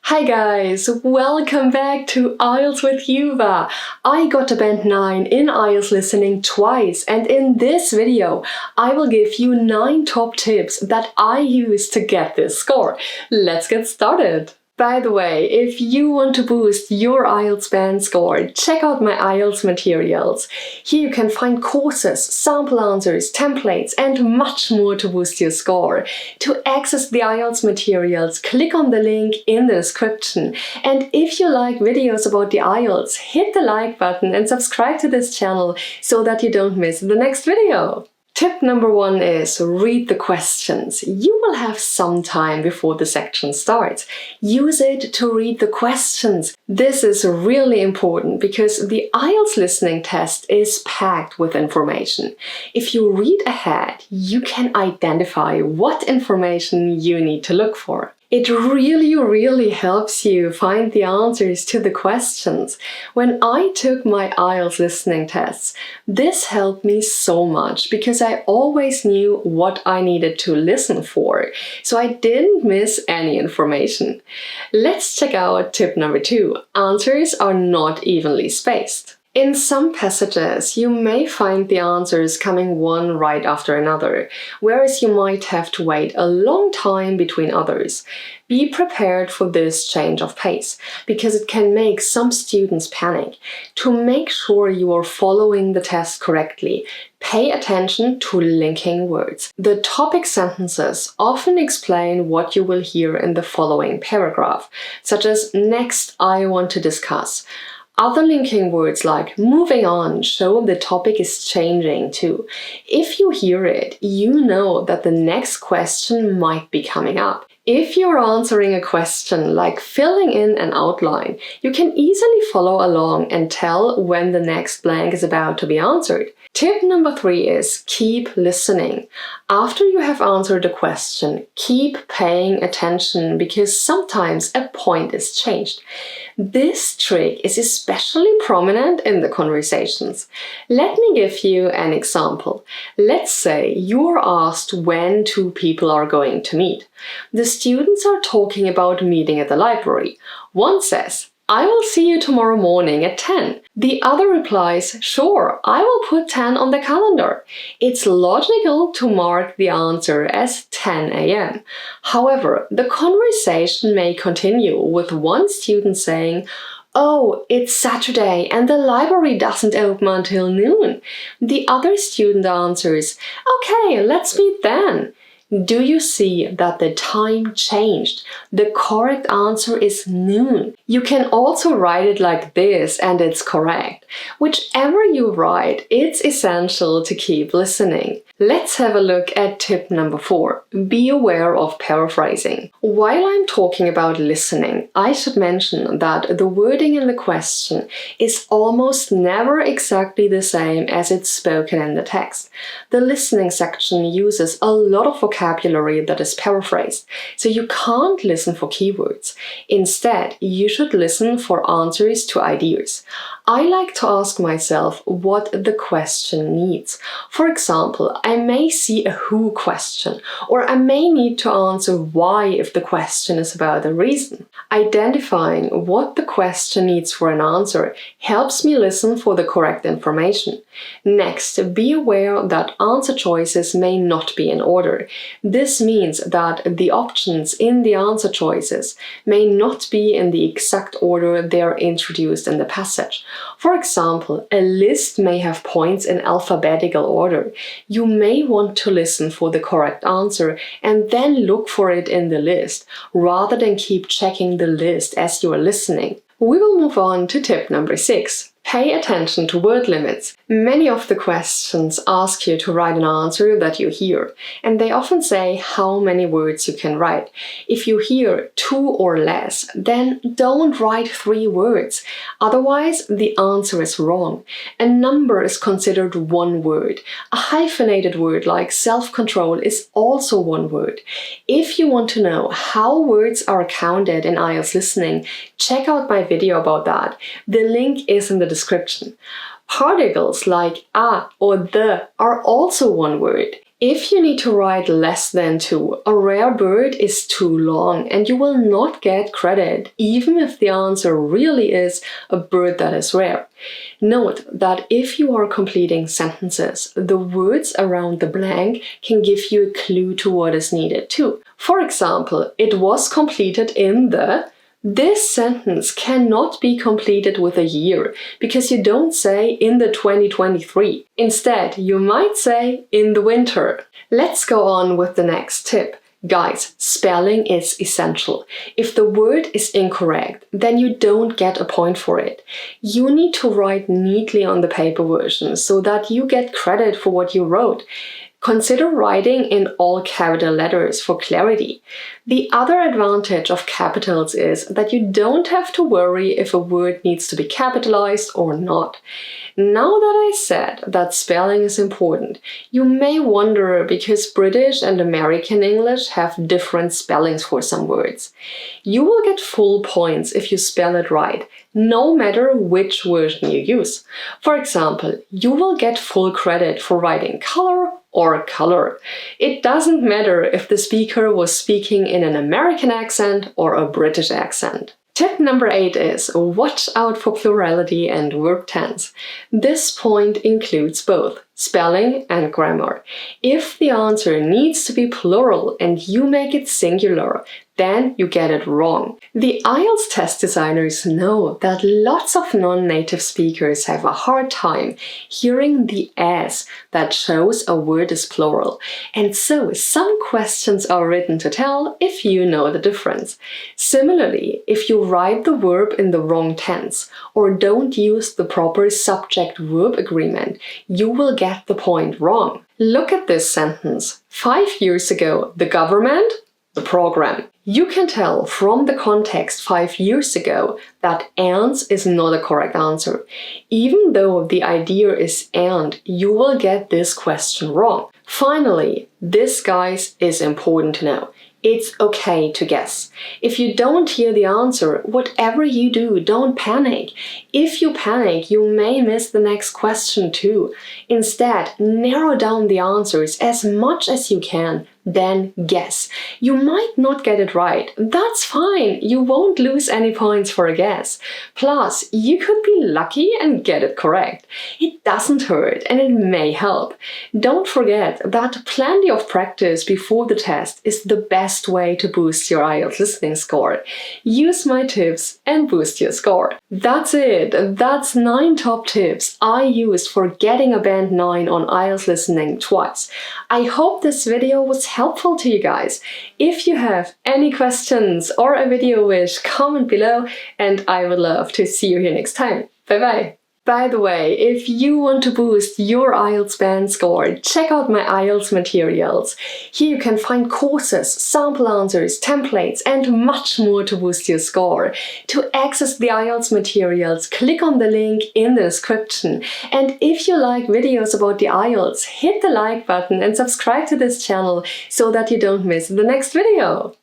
Hi guys, welcome back to IELTS with Juva. I got a band 9 in IELTS listening twice, and in this video I will give you 9 top tips that I use to get this score. Let's get started! By the way, if you want to boost your IELTS band score, check out my IELTS materials. Here you can find courses, sample answers, templates, and much more to boost your score. To access the IELTS materials, click on the link in the description. And if you like videos about the IELTS, hit the like button and subscribe to this channel so that you don't miss the next video. Tip number 1 is read the questions. You will have some time before the section starts. Use it to read the questions. This is really important because the IELTS listening test is packed with information. If you read ahead, you can identify what information you need to look for. It really helps you find the answers to the questions. When I took my IELTS listening tests, this helped me so much because I always knew what I needed to listen for, so I didn't miss any information. Let's check out tip number 2. Answers are not evenly spaced. In some passages, you may find the answers coming one right after another, whereas you might have to wait a long time between others. Be prepared for this change of pace, because it can make some students panic. To make sure you are following the test correctly, pay attention to linking words. The topic sentences often explain what you will hear in the following paragraph, such as "Next, I want to discuss." Other linking words like moving on show the topic is changing too. If you hear it, you know that the next question might be coming up. If you're answering a question like filling in an outline, you can easily follow along and tell when the next blank is about to be answered. Tip number 3 is keep listening. After you have answered a question, keep paying attention because sometimes a point is changed. This trick is especially prominent in the conversations. Let me give you an example. Let's say you're asked when 2 people are going to meet. The students are talking about meeting at the library. One says, "I will see you tomorrow morning at 10. The other replies, "Sure, I will put 10 on the calendar." It's logical to mark the answer as 10 a.m. However, the conversation may continue with one student saying, "Oh, it's Saturday and the library doesn't open until noon." The other student answers, "Okay, let's meet then." Do you see that the time changed? The correct answer is noon. You can also write it like this and it's correct. Whichever you write, it's essential to keep listening. Let's have a look at tip number 4. Be aware of paraphrasing. While I'm talking about listening, I should mention that the wording in the question is almost never exactly the same as it's spoken in the text. The listening section uses a lot of vocabulary that is paraphrased, so you can't listen for keywords. Instead, you should listen for answers to ideas. I like to ask myself what the question needs. For example, I may see a who question, or I may need to answer why if the question is about a reason. Identifying what the question needs for an answer helps me listen for the correct information. Next, be aware that answer choices may not be in order. This means that the options in the answer choices may not be in the exact order they are introduced in the passage. For example, a list may have points in alphabetical order. You may want to listen for the correct answer and then look for it in the list, rather than keep checking the list as you are listening. We will move on to tip number 6. Pay attention to word limits. Many of the questions ask you to write an answer that you hear, and they often say how many words you can write. If you hear 2 or less, then don't write 3 words. Otherwise, the answer is wrong. A number is considered 1 word. A hyphenated word like self-control is also 1 word. If you want to know how words are counted in IELTS listening, check out my video about that. The link is in the description. Particles like a or the are also 1 word. If you need to write less than 2, a rare bird is too long and you will not get credit, even if the answer really is a bird that is rare. Note that if you are completing sentences, the words around the blank can give you a clue to what is needed too. For example, it was completed in the. This sentence cannot be completed with a year because you don't say in the 2023. Instead, you might say in the winter. Let's go on with the next tip. Guys, spelling is essential. If the word is incorrect, then you don't get a point for it. You need to write neatly on the paper version so that you get credit for what you wrote. Consider writing in all capital letters for clarity. The other advantage of capitals is that you don't have to worry if a word needs to be capitalized or not. Now that I said that spelling is important, you may wonder because British and American English have different spellings for some words. You will get full points if you spell it right, no matter which version you use. For example, you will get full credit for writing color or color. It doesn't matter if the speaker was speaking in an American accent or a British accent. Tip number 8 is watch out for plurality and verb tense. This point includes both spelling and grammar. If the answer needs to be plural and you make it singular, then you get it wrong. The IELTS test designers know that lots of non-native speakers have a hard time hearing the S that shows a word is plural, and so some questions are written to tell if you know the difference. Similarly, if you write the verb in the wrong tense or don't use the proper subject-verb agreement, you will get the point wrong. Look at this sentence. 5 years ago, the government, the program. You can tell from the context 5 years ago that and is not a correct answer. Even though the idea is and, you will get this question wrong. Finally, this, guys, is important to know. It's okay to guess. If you don't hear the answer, whatever you do, don't panic. If you panic, you may miss the next question too. Instead, narrow down the answers as much as you can, then guess. You might not get it right. That's fine. You won't lose any points for a guess. Plus, you could be lucky and get it correct. It doesn't hurt and it may help. Don't forget that plenty of practice before the test is the best way to boost your IELTS listening score. Use my tips and boost your score. That's it. That's 9 top tips I used for getting a band 9 on IELTS listening twice. I hope this video was helpful to you guys. If you have any questions or a video wish, comment below and I would love to see you here next time. Bye bye! By the way, if you want to boost your IELTS band score, check out my IELTS materials. Here you can find courses, sample answers, templates, and much more to boost your score. To access the IELTS materials, click on the link in the description. And if you like videos about the IELTS, hit the like button and subscribe to this channel so that you don't miss the next video.